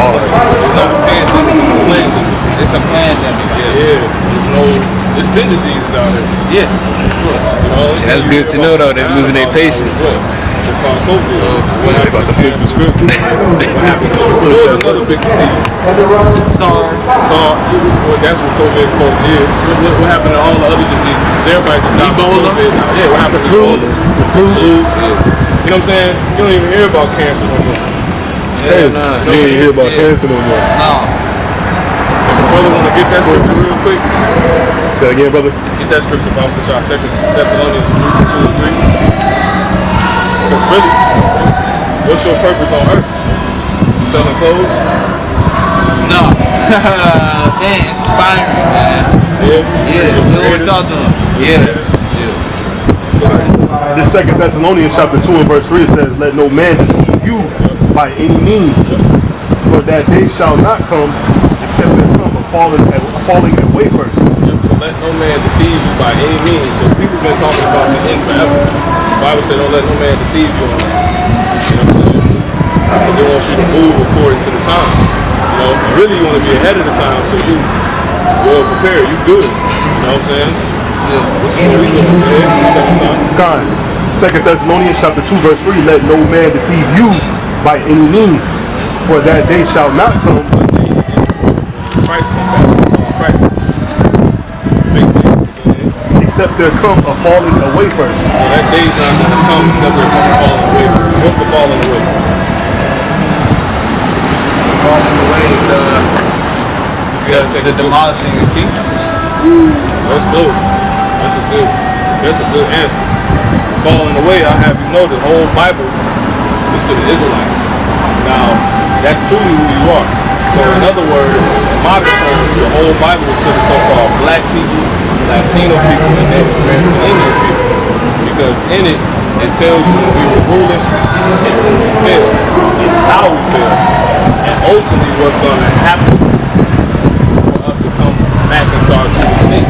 It's not a pandemic, it's a pandemic. It's a pandemic. Yeah. There's been diseases out there. Yeah. That's good to know, though. They're losing their patience. It's called COVID. What about the flip the script? What happened to it? There was another big disease. SARS. Well, that's what COVID is supposed to is. What happened to all the other diseases? Everybody just died from COVID now. Yeah, what happened to Ebola? The flu. Yeah. You know what I'm saying? You don't even hear about cancer no more. Yeah, nah. You ain't hear about cancer no more. No. So brother, want to get that scripture real quick? Say that again, brother. Get that scripture about for y'all. 2 Thessalonians 2 and 3. Because really, what's your purpose on earth? You selling clothes? No. Man, inspiring, man. Yeah. Know what y'all doing. Yeah. This 2 Thessalonians chapter 2 and verse 3 says, let no man deceive you by any means, for that day shall not come except there come a falling away first. Yep, so let no man deceive you by any means. So people been talking about the end forever. The Bible said don't let no man deceive you on that. You know what I'm saying? Because they want you to move according to the times. You know, and really you want to be ahead of the time so you well prepared, you good. You know what I'm saying? Yeah. What's more, we good prepared, we got the time. God, 2 Thessalonians chapter 2 verse 3, let no man deceive you by any means, for that day shall not come. Christ come back. Christ. Fake man. Except there come a falling away first. So that day's not going to come except there come a falling away first. What's the falling away? Falling away is the demolishing the kingdom. That's close. That's a good answer. Falling away, I'll have you know the whole Bible is to the Israelites. Now, that's truly who you are. So in other words, in modern terms, the whole Bible is to the so-called black people, Latino people, and Native American Indian people. Because in it, it tells you when we were ruling and when we failed, and how we failed, and ultimately what's going to happen for us to come back into our true state.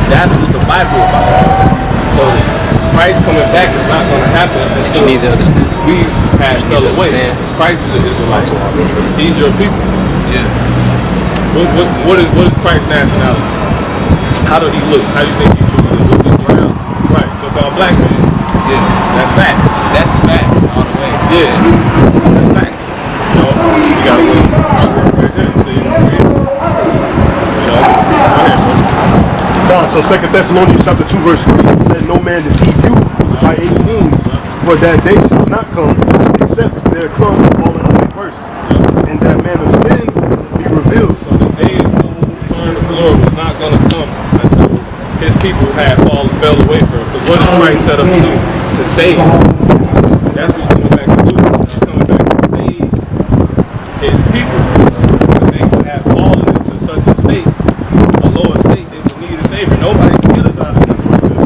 That's what the Bible is about. So Christ coming back is not going to happen until we have fell away. Christ is the Israelite. He's your people. Yeah. What is Christ's nationality? How do he look? How do you think he truly looks? What's his round? Right. So-called black man. Yeah. That's facts. That's facts all the way. Yeah. That's facts. You know, you gotta look right there. See, you know, go ahead, So 2 Thessalonians chapter 2 verse 3, let no man deceive you by any means, for that day shall not come except there come a falling away first, and that man of sin be revealed. So the day of the return of the Lord was not going to come until his people had fell away first. Because what did Christ set up to do? To save. That's what he's coming back to do. He's coming back to save his people. Because they have fallen into such a state, a lower state, they would need a savior. Nobody can get us out of this situation.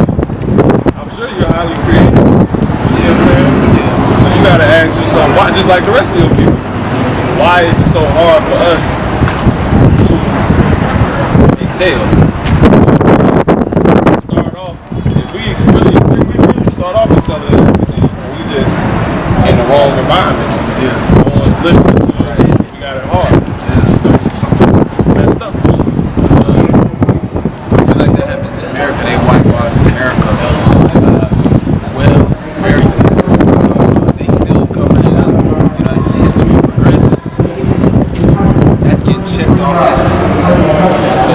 I'm sure you're highly creative. You see what I'm saying? Yeah. So you got to ask yourself, why, just like the rest of your people, why is it so hard for us to excel? Start off, if we really start off with something and we just in the wrong environment. Yeah. No one's listening to us. We got it hard. Messed up. I feel like that happens in America. They whitewash America. They still covering it up. You know, it's history progresses. That's getting checked off history. So,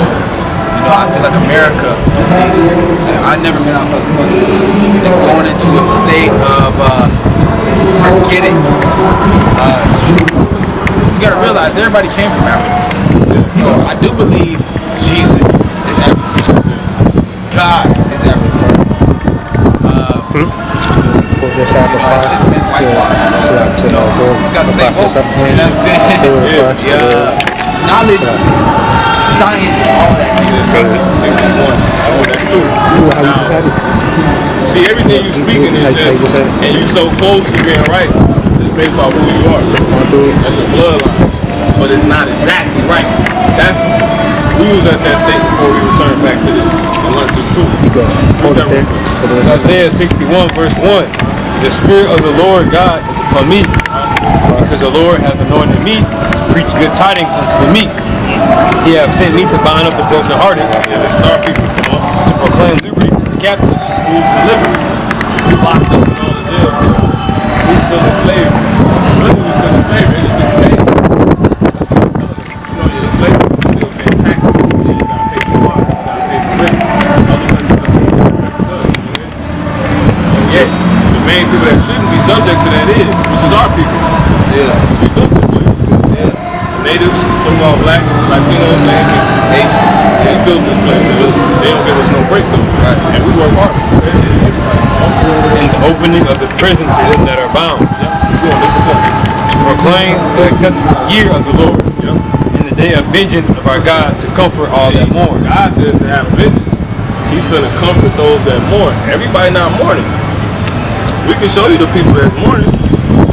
you know, I feel like America, at least, I never been out it's going into a state of forgetting. You gotta realize everybody came from Africa. So I do believe Jesus is African. God is African. You know, it's just been whitewashed. So, you know, it's got to stay woke. You know what I'm saying? Yeah. Knowledge, science, all that. 61. Oh, that's true. Now, see, everything you speaking is just, and you so close to being right, it's based off who you are. That's your bloodline. But it's not exactly right. We was at that state before we returned back to this and learned this truth. So Isaiah 61 verse 1. The Spirit of the Lord God is upon me, because the Lord hath anointed me to preach good tidings unto the meek. He hath sent me to bind up the brokenhearted, Yeah, let's start people. to proclaim liberty to the captives. Who's delivered? Who's locked up in all the jail cells? Who's still in slavery? Really, who's still in slavery? It's just change. You know, you're in slavery, you still pay taxes. You gotta pay for water. You gotta pay for rent. Other countries don't pay for rent. And yet, the main people that shouldn't be subject to that is, which is our people. Yeah. We built this place. Yeah. Natives, so-called blacks, Latinos, and Asians. they built this place. So they don't give us no break though. Right. And we work hard. And the opening of the prison to them that are bound. Yep. Keep going. Listen up. To proclaim the acceptable year of the Lord. Yep. And the day of vengeance of our God, to comfort all that mourn. God says to have vengeance. He's finna comfort those that mourn. Everybody not mourning. We can show you the people that's mourning.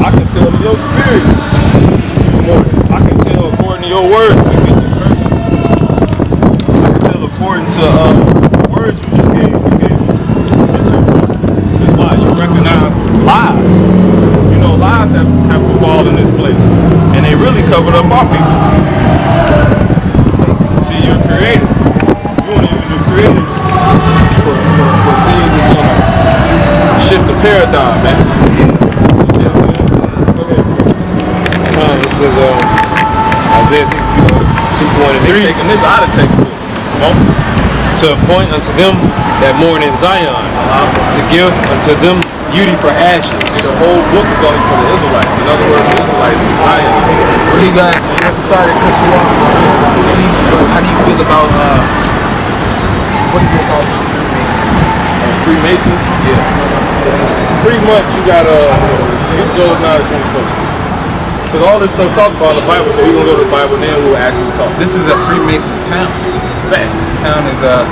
I can tell to your spirit mourning. I can tell according to your words when you get the curse. I can tell according to the words you just gave us. That's why you recognize lies. You know, lies have befallen this place. And they really covered up our people. See, you're creative. You want to use your creators for things that's going to shift the paradigm, man. You know what I'm saying? Go ahead. It says Isaiah 61 and 3. They're taking this out of textbooks. To appoint unto them that mourn in Zion, to give unto them beauty for ashes. The whole book is only for the Israelites. In other words, the Israelites in Zion. What do you guys, sorry to cut you off, how do you feel about, what do you feel about Freemasons? Yeah. Pretty much you got get Job 9:21. Because all this stuff talked about in the Bible, so we're going to go to the Bible, then we'll actually talk. This is a Freemason town. Facts. This town is a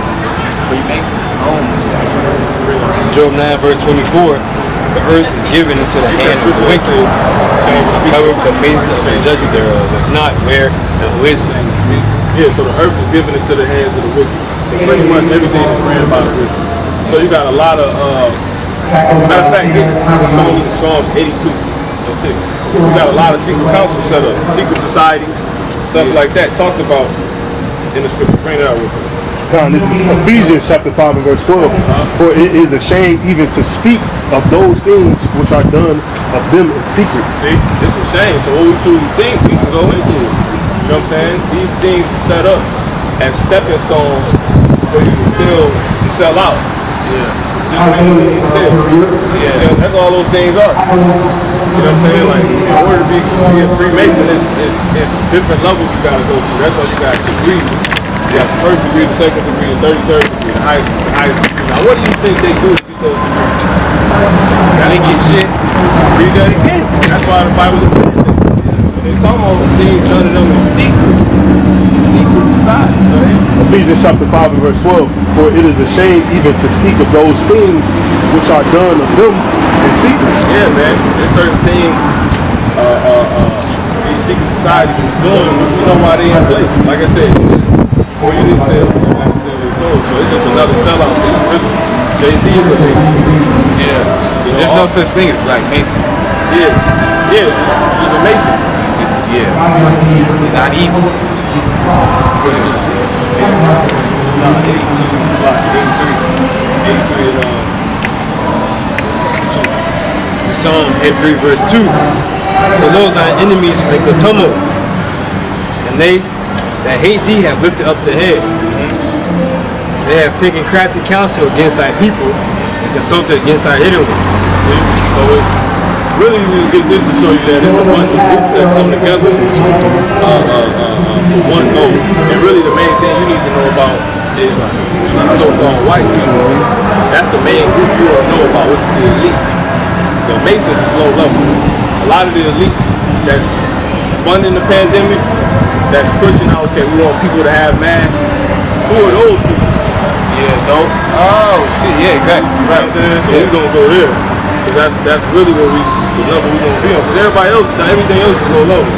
Freemason home. Job 9 verse 24. The earth is given into the hand of the wicked, covered with the amazement of the judgment thereof. If not, where and who is it? Yeah, so the earth is given into the hands of the wicked. So pretty much everything is ran by the wicked. So you got a lot of, matter of fact, Psalms 82. Okay. You got a lot of secret councils set up, secret societies, stuff like that, talked about in the scripture. Bring it out with me. Con, this is Ephesians chapter 5 and verse 12. For it is a shame even to speak of those things which are done of them in secret. See, it's a shame. So what we truly think, we can go into it. You know what I'm saying? These things are set up as stepping stones for you to sell out. Yeah. Just sell. Yeah. That's all those things are. You know what I'm saying? Like, in order to be a Freemason, it's different levels you gotta go through. That's why you got degrees. You got the first degree, the second degree, the 33rd degree, the highest degree. Now, what do you think they do to get those degrees? They get shit. Read that again. That's why the Bible is saying that. When they talk about things done to them in secret society. Go ahead. Ephesians chapter 5 and verse 12. For it is a shame even to speak of those things which are done of them in secret. Yeah, man. There's certain things these secret societies is doing, which we know why they in place. Like I said, before you didn't sell, but you got to sell your soul. So it's just another sellout thing. Really. Jay-Z is a Mason. Yeah. There's no such thing as black Masons. Yeah. Yeah, he's a Mason. Just, yeah. They're not evil. 83. Psalms 83 verse 2. For lo, thine enemies make a tumult, and they that hate thee have lifted up the head. They have taken crafty counsel against thy people, and consulted against thy hidden ones. See? So it's really, we get this to show you that it's a bunch of groups that come together for one goal. And really the main thing you need to know about is these so-called white people. That's the main group you ought to know about, which is the elite. The Masons is low level. A lot of the elites that's funding the pandemic, that's pushing out, okay, we want people to have masks. Who are those people? Yeah, no. Oh, shit, yeah, exactly. Right. So we're going to go here. Because that's really what the level we're going to be on. Because everybody else, everything else is low level.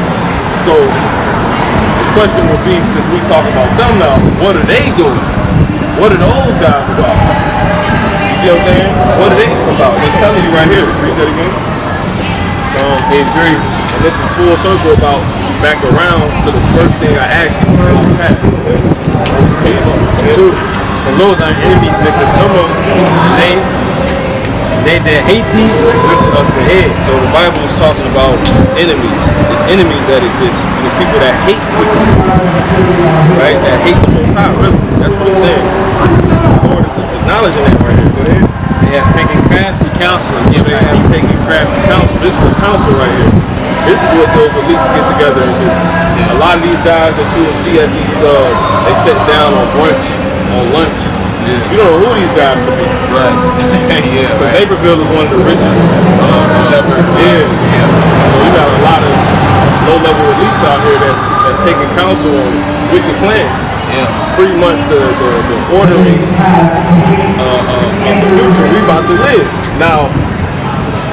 So the question would be, since we talk about them now, what are they doing? What are those guys about? You see what I'm saying? What are they about? It's telling you right here. Read that again. Page 3. And this is full circle about back around to the first thing I asked you about Pat. Came up. Two, for lo, thine enemies make a tumult, and they that hate thee lift up the head. So the Bible is talking about enemies. There's enemies that exist. And there's people that hate people. Right? That hate the Most High, really. That's what it's saying. The Lord is acknowledging that right here. Go ahead. They have taken crafty counsel against They thy have people. taken crafty counsel. This is a counsel right here. This is what those elites get together and do. A lot of these guys that you will see at these, they sit down on brunch, on lunch. You don't know who these guys could be. Right. Yeah, Because right. Naperville is one of the richest Suburb. Yeah. So you got a lot of low-level elites out here that's taking counsel on wicked plans. Yeah. Pretty much the ordering of the future we about to live. Now,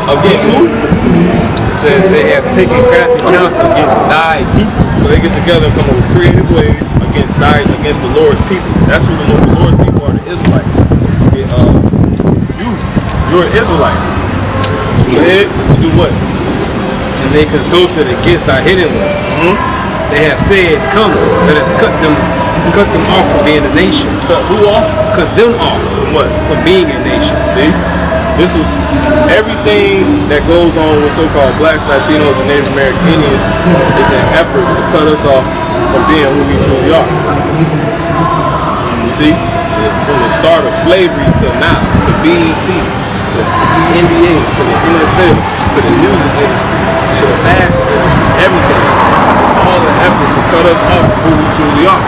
against who? It says they have taken crafty counsel against thy people. So they get together and come up with creative ways against the Lord's people. That's who the Lord's people are, the Israelites. You're an Israelite. Led to do what? And they consulted against thy hidden ones. They have said, come, let us cut them off from being a nation. Cut who off? Cut them off From what? from being a nation. See? This is everything that goes on with so-called blacks, Latinos, and Native American Indians is in efforts to cut us off from being who we truly are. You see? From the start of slavery to now, to BET, to the NBA, to the NFL, to the music industry, to the fashion industry, everything. It's all in efforts to cut us off from who we truly are.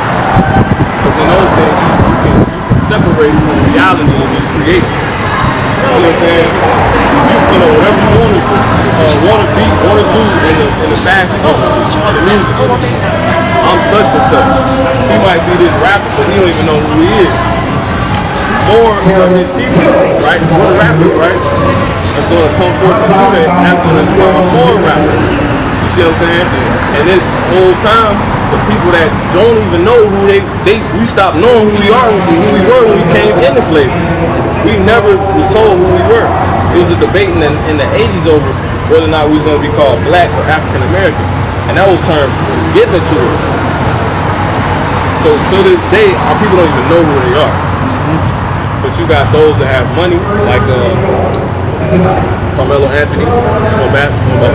Because in those days, you can separate from reality and just create. You know what I'm saying? You can know whatever you want to do in the fashion industry, the music industry. I'm such and such. He might be this rapper, but he don't even know who he is. More of his people, right? More rappers, right? That's going to come forth and do that. And that's going to inspire more rappers. You see what I'm saying? And this whole time, the people that don't even know who we stopped knowing who we are, who we were when we came into slavery. We never was told who we were. It was a debate in the 80s over whether or not we was going to be called black or African American. And that was terms given to us. So to this day, our people don't even know who they are. But you got those that have money, like Carmelo Anthony, on basketball,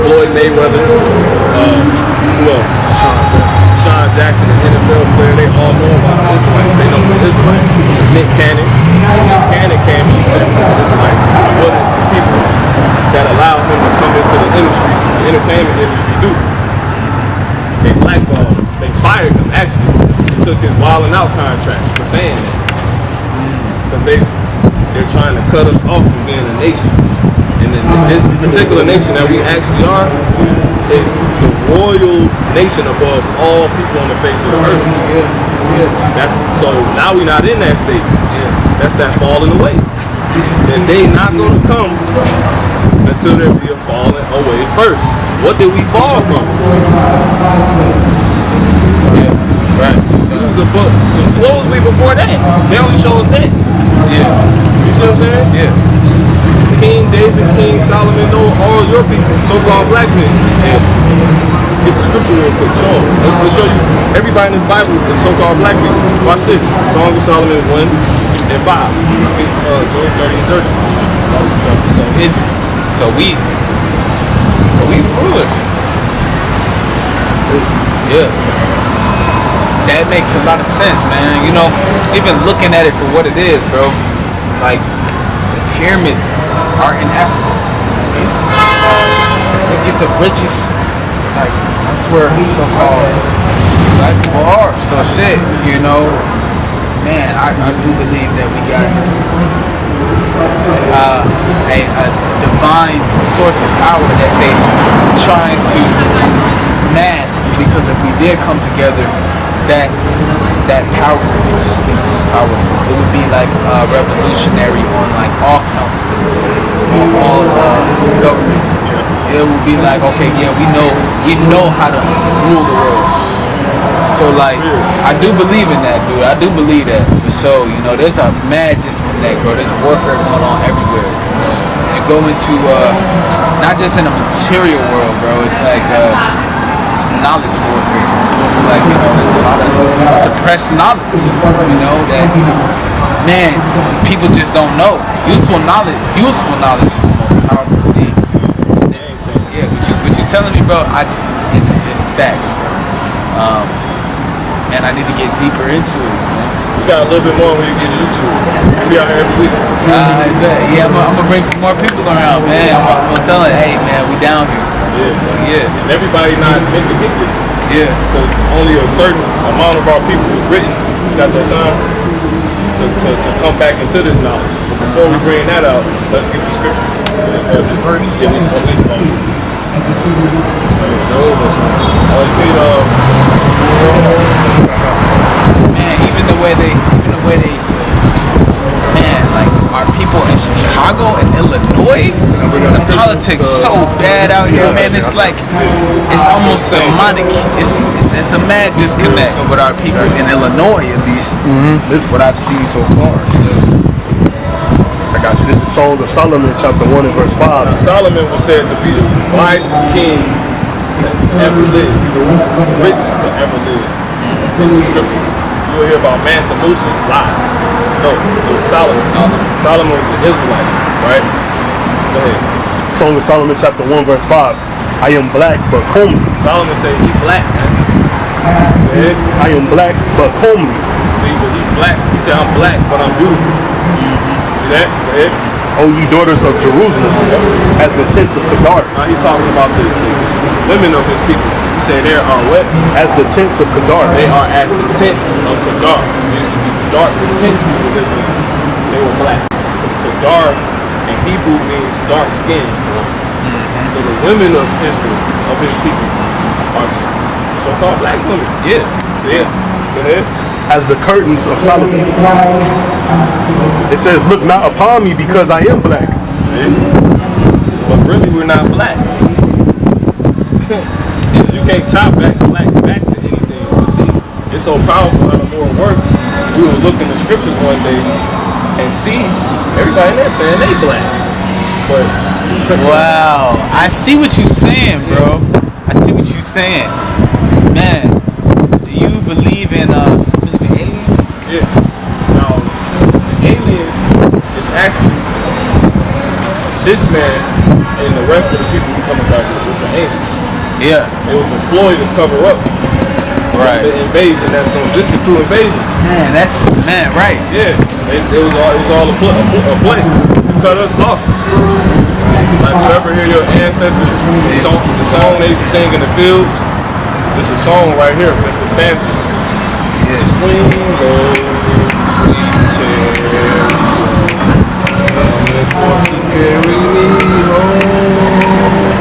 Floyd Mayweather, who else? Sean Jackson, an NFL player. They all know about the Israelites. They know the Israelites. Nick Cannon. Nick Cannon came from the Israelites. He wasn't the people that allowed him to come into the industry, the entertainment industry, do. They blackballed him. They fired him, actually. They took his Wild 'N Out contract for saying that. Because they're trying to cut us off from being a nation. And then this particular nation that we actually are is the royal nation above all people on the face of the earth. So now we're not in that state. That's that falling away. And they not gonna come until there be a falling away first. What did we fall from? Right. The clothes we before that. They only show us that. You see what I'm saying? King David, King Solomon, know all your people, so-called black men. Get the scripture real quick, show them. Let's show you. Everybody in this Bible is so-called black people. Watch this. Song of Solomon 1 and 5. Job 30 and 30. So we rulers. Yeah. That makes a lot of sense, man. You know, even looking at it for what it is, bro. Like, the pyramids are in Africa. To get the richest, like, that's where so-called black people are. So shit, you know, man, I do believe that we got a divine source of power that they trying to mask, because if we did come together, that power would just be too powerful. It would be like revolutionary on like all councils, on all governments. It would be like, okay, yeah, we know how to rule the world. So like, I do believe in that, dude. I do believe that for sure. You know, there's a mad disconnect, bro. There's warfare going on everywhere, go into not just in a material world, bro. It's like it's knowledge warfare. It's like, you know, there's a lot of suppressed knowledge, you know, that man, people just don't know. Useful knowledge is the most powerful thing. Yeah, what you telling me, bro? It's facts, bro. And I need to get deeper into it. You got a little bit more when you get to YouTube. We out here every week. Yeah, I'm gonna bring some more people around, man. I'm gonna tell them, hey, man, we down here. Yeah. So, yeah. And everybody not meant to get this. Yeah. Because only a certain amount of our people was written. Got that sign? To come back into this knowledge. But before we bring that out, let's get the scripture. First, yeah, we man, even the way they, man, like our people in Chicago and Illinois, the politics so bad out here, man. It's like it's almost demonic. It's a mad disconnect with our people in Illinois, at least. This is what I've seen so far. I got you. This is Song of Solomon, chapter 1 and verse 5. Now, Solomon was said to be the wisest king to ever live, richest to ever live. In the scriptures, you will hear about Mansa Musa, lies. No, it was Solomon. Solomon was an Israelite, right? Go ahead. Song of Solomon, chapter 1, verse 5. I am black, but comely. Solomon said he black, man. Go ahead. I am black, but comely. See, but he's black. He said, I'm black, but I'm beautiful. See that? Go ahead. O ye daughters of Jerusalem, as the tents of Kedar. Now he's talking about the women of his people. He said they are what? As the tents of Kedar. They are as the tents of Kedar. It used to be dark, the tents people lived in. They were black. Because Kedar in Hebrew means dark skin. So the women of Israel, of his people, are so-called black women. Yeah. So yeah, go ahead. As the curtains of Solomon. It says, look not upon me because I am black. See? But really we're not black. You can't tie black to anything. But see, it's so powerful how the Lord works. We will look in the scriptures one day and see everybody in there saying they black. But Wow, I see what you're saying, bro. I see what you're saying, man. Do you believe in aliens? yeah. Now the aliens is actually this man and the rest of the people who coming back with the aliens. Yeah. It was employed to cover up the invasion. This the true invasion. Man, right. Yeah, it was all a play to cut us off. Like you ever hear your ancestors, the song they used to sing in the fields? This is a song right here, Mr. Stanza. Yeah. Queen Rose, sweet cherry, coming forth to carry me home.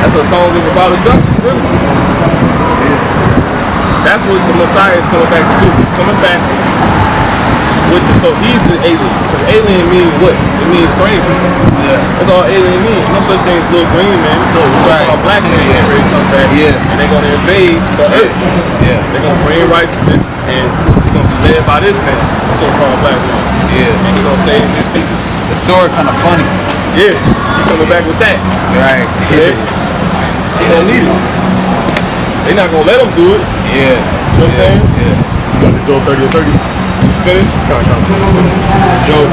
That's a song about abduction, really. That's what the Messiah is coming back to do. He's coming back with so he's the alien. Because alien means what? It means stranger. Yeah. That's all alien means. No such thing as little green man. Little so-called black man ready to come back. Yeah. And they're gonna invade the earth. Yeah. They're gonna bring righteousness and it's gonna be led by this man, so-called black man. Yeah. And he's gonna save his people. The sword kind of funny. Yeah. He's coming back with that. Right. Yeah. He don't need it. They're not gonna let him do it. Yeah. You know what I'm saying? Yeah. You got the Job 30 and 30. Finish. Job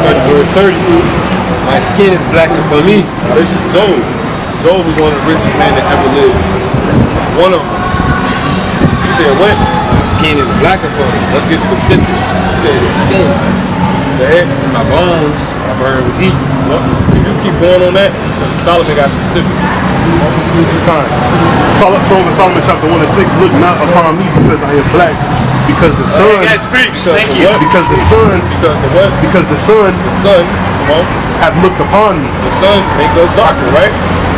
30 verse 30. My skin is black upon me. Now this is Job. Job was one of the richest men that ever lived. One of them. He said what? My skin is black upon me. Let's get specific. He said his skin. The head. My bones are burned with heat. Well, if you keep going on that, Solomon got specific. Kind. Song of Solomon, chapter 1 and 6. Look not upon me because I am black. Because the sun. Thank you. Because the sun. Because the what? Because the sun. The sun. Come on. Have looked upon me. The sun make us darker, right?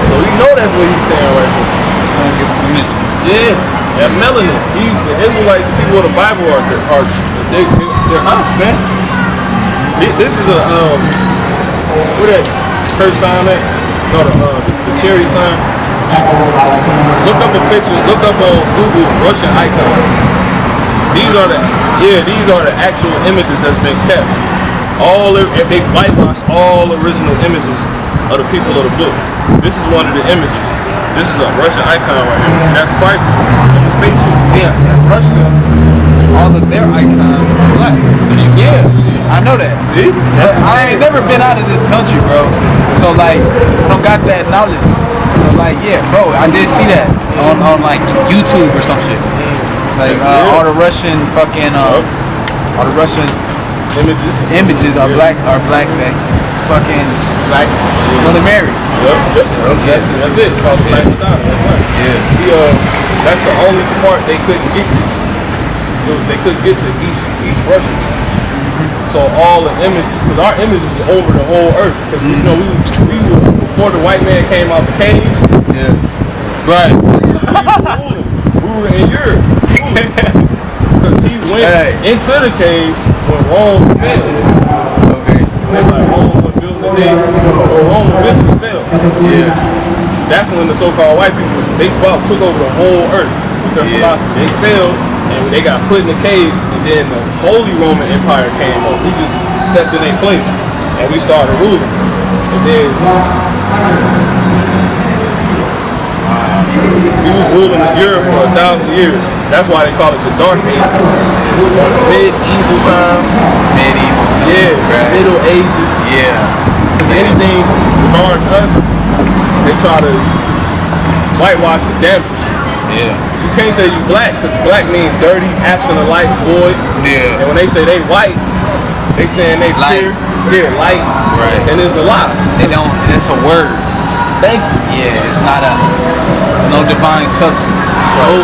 So we know that's what he's saying right here. The sun gives us image. Yeah. That melanin. The Israelites, the people of the Bible they're us, man. This is a what that curse sign at? No, the charity sign. Look up a picture. Look up on Google Russian icons. These are the actual images that's been kept They whitewashed all original images of the people of the book. This is one of the images. This is a Russian icon right here. See, that's Christ on the spaceship. Yeah, in Russia, all of their icons are black. Yeah, I know that. See? I ain't never been out of this country, bro. So like, I don't got that knowledge. So like, yeah, bro, I did see that on like YouTube or some shit. Like all the Russian fucking all the Russian images are black that fucking black when they married. That's it. It's called the Black Madonna. That's right. Yeah. That's the only part they couldn't get to. They couldn't get to East Russia. So all the images, because our images is over the whole earth. Because we were before the white man came out the caves. Yeah. Right. We were in Europe. Because he went into the caves when Rome fell. Okay. They were like Rome was built the day, or Rome eventually fell. Yeah. That's when the so-called white people, they took over the whole earth with their philosophy. They fell and they got put in the caves, and then the Holy Roman Empire came up. We just stepped in their place and we started ruling. And then we was ruling in Europe for 1,000 years. That's why they call it the Dark Ages. Medieval times. Yeah, right. Middle Ages. Yeah. Because anything regarding us, they try to whitewash and damage. Yeah. You can't say you black, because black means dirty, absent of light, void. Yeah. And when they say they white, they saying they light. Clear. Yeah, light. Right. And it's a lie. They don't, it's a word. Thank you. Yeah, it's not no divine substance.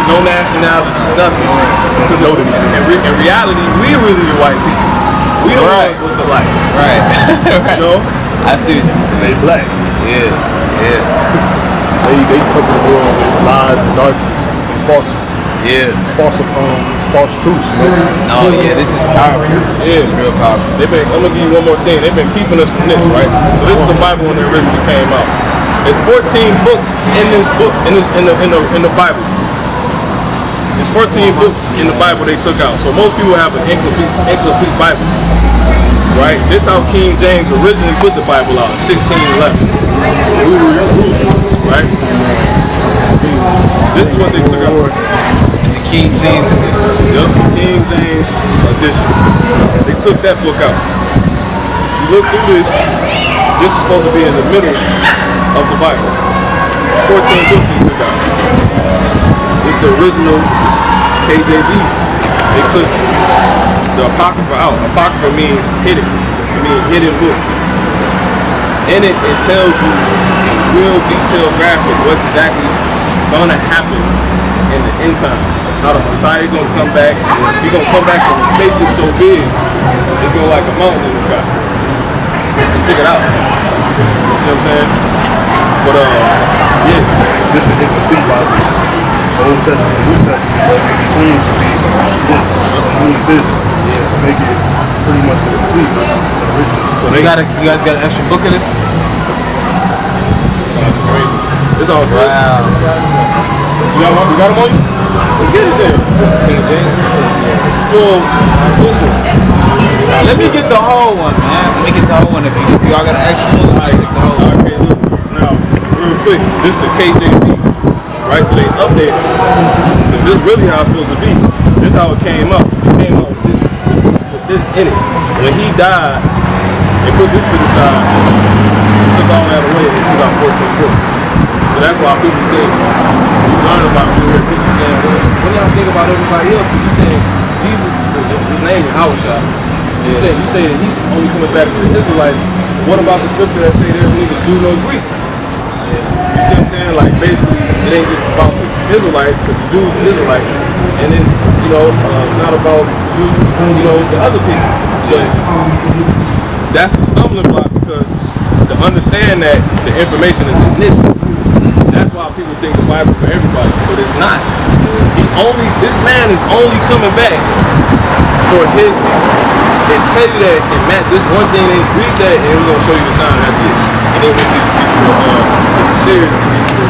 No nationality, nothing. Because in reality, we really the white people. We the ones with the light. Right. You know? I see what you're saying. They black. Yeah. They cover the world with lies and darkness and false truths, man. No, this is powerful. Yeah, this is real powerful. I'm gonna give you one more thing. They've been keeping us from this, right? So this is the Bible when it originally came out. There's 14 books in this book, in the Bible. There's 14 books in the Bible they took out. So most people have an incomplete Bible, right? This is how King James originally put the Bible out in 1611. Right? This is what they took out. The King James edition. Yep, King James edition. They took that book out. You look through this is supposed to be in the middle of the Bible. 14 books they took out. It's the original KJV. They took the Apocrypha out. Apocrypha means hidden. It means hidden books. In it, it tells you in real detailed graphic what's exactly gonna happen in the end times. How the Messiah gonna come back. He's gonna come back in a spaceship so big, it's gonna like a mountain in the sky. They took it out. You see what I'm saying? But yeah. This is incomplete Bible. The Old Testament, New Testament, clean to be this. Make it pretty much complete. So you guys got an extra book in it? It's all good. Wow. You got them on you? Let's get it there. King James. Well, this one. Let me get the whole one, man. Let me get the whole one. If y'all got an extra book, I'll take the whole one. Okay, look. Now, real quick, this is the KJV. Right? So they updated it. Because this is really how it's supposed to be. This is how it came up. It came up with this in it. When he died, they put this to the side, took all that away, and took out 14 books. So that's why people think, you learn about it, you hear people saying, well, what do y'all think about everybody else? But you saying, Jesus, his name is Hawashai. You say that he's only coming back to the Israelites. What about the scripture that say there's neither Jew nor Greek? You see what I'm saying? Like, basically, it ain't just about the Israelites, because the Jews are Israelites. And it's, it's not about, the other people. But that's a stumbling block, because to understand that the information is in this book, that's why people think the Bible for everybody, but it's not. This man is only coming back for his people. And tell you that, and Matt, this one thing, they read that, and we're going to show you the sign after it. And then we can get you a series to get you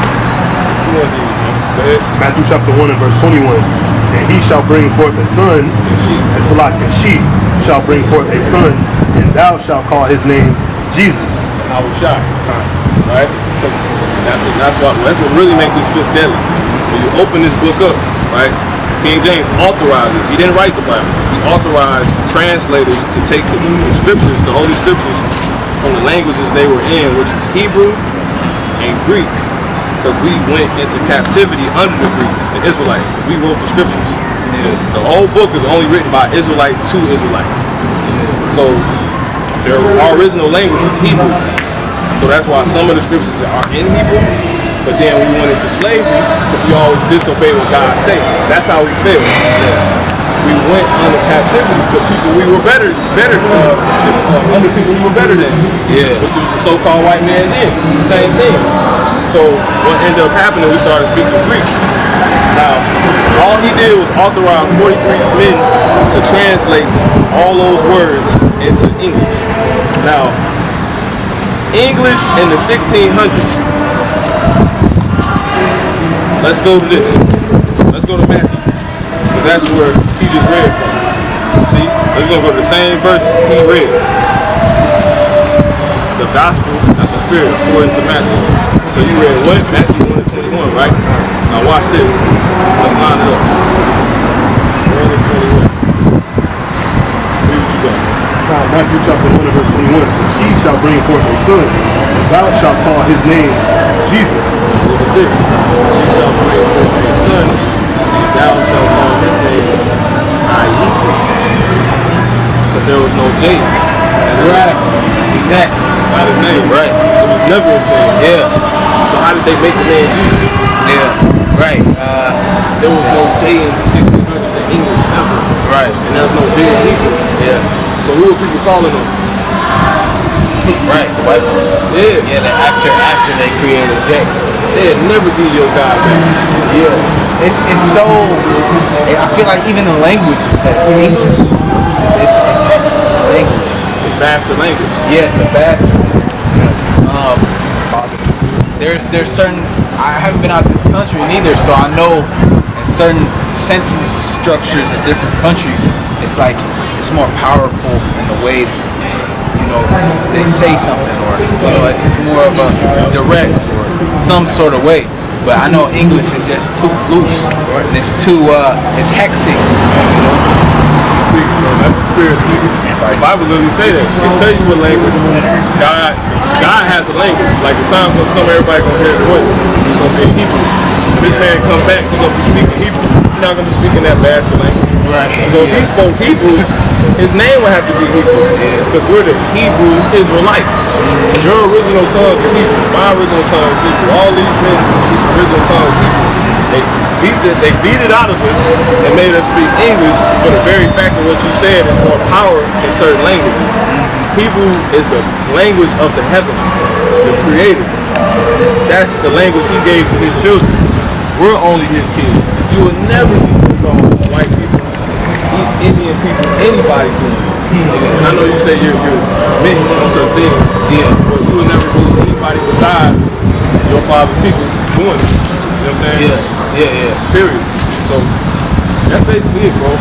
one thing, man. Go ahead. Matthew chapter 1 and verse 21. And he shall bring forth a son, and she shall bring forth a son, and and thou shalt call his name Jesus. I was shocked, right? Because that's what really makes this book deadly. When you open this book up, right? King James authorized this. He didn't write the Bible. He authorized translators to take the scriptures, the Holy Scriptures, from the languages they were in, which is Hebrew and Greek, because we went into captivity under the Greeks, the Israelites, because we wrote the scriptures. So the whole book is only written by Israelites to Israelites. So their original language is Hebrew. So that's why some of the scriptures are in Hebrew, but then we went into slavery because we always disobeyed what God said. That's how we failed. We went under captivity because people we were better under people we were better than. Which was the so-called white man did. The same thing. So what ended up happening, we started speaking Greek. Now, all he did was authorize 43 men to translate all those words into English. Now, English in the 1600s. Let's go to this. Let's go to Matthew. Because that's where he just read from. See? We're going to go to the same verse he read. The gospel, that's the spirit, according to Matthew. So you read what? Matthew 1 and 21, right? Now watch this. Let's line it up. 1 and 21. Read what you got. Matthew chapter 1 and verse 21. She shall bring forth a son, and thou shalt call his name Jesus. Look at this. She shall bring forth a son, and thou shalt call his name Jesus. Because there was no James. Right. Exactly. Not his name. Right. It was never his name. Yeah. So how did they make the name Jesus? Yeah. Right. There was no J in the 1600s in English ever. Right. And there was no J in Hebrew. Yeah. So who were people calling them? Right. The white folks. Yeah. Yeah. After they created J. They'd never be your God back. Yeah. It's so. I feel like even the language has English. It's language. It's bastard language. Yeah, it's a bastard. There's certain. I haven't been out this country neither, so I know in certain sentence structures of different countries, it's like it's more powerful in the way they say something, or it's more of a direct or some sort of way. But I know English is just too loose. And it's too it's hexing. That's the spirit speaking. The Bible literally say that. It tell you what language. God has a language. Like the time gonna come, everybody gonna hear his voice. It's gonna be in Hebrew. When this man come back, he's gonna be speaking Hebrew. He's not gonna be speaking that bastard language. Right. So if he spoke Hebrew, his name would have to be Hebrew. Because we're the Hebrew Israelites. Your original tongue is Hebrew. My original tongue is Hebrew. All these men, original tongue is Hebrew. They beat it out of us and made us speak English for the very fact that what you said is more power in certain languages. Hebrew is the language of the heavens, the creator. That's the language he gave to his children. We're only his kids. You will never see so-called white people, East Indian people, anybody doing this. And I know you say you're mixed, no such thing. Yeah. But you will never see anybody besides your father's people doing this. You know what I'm saying? Yeah. Period. So that's basically it, bro.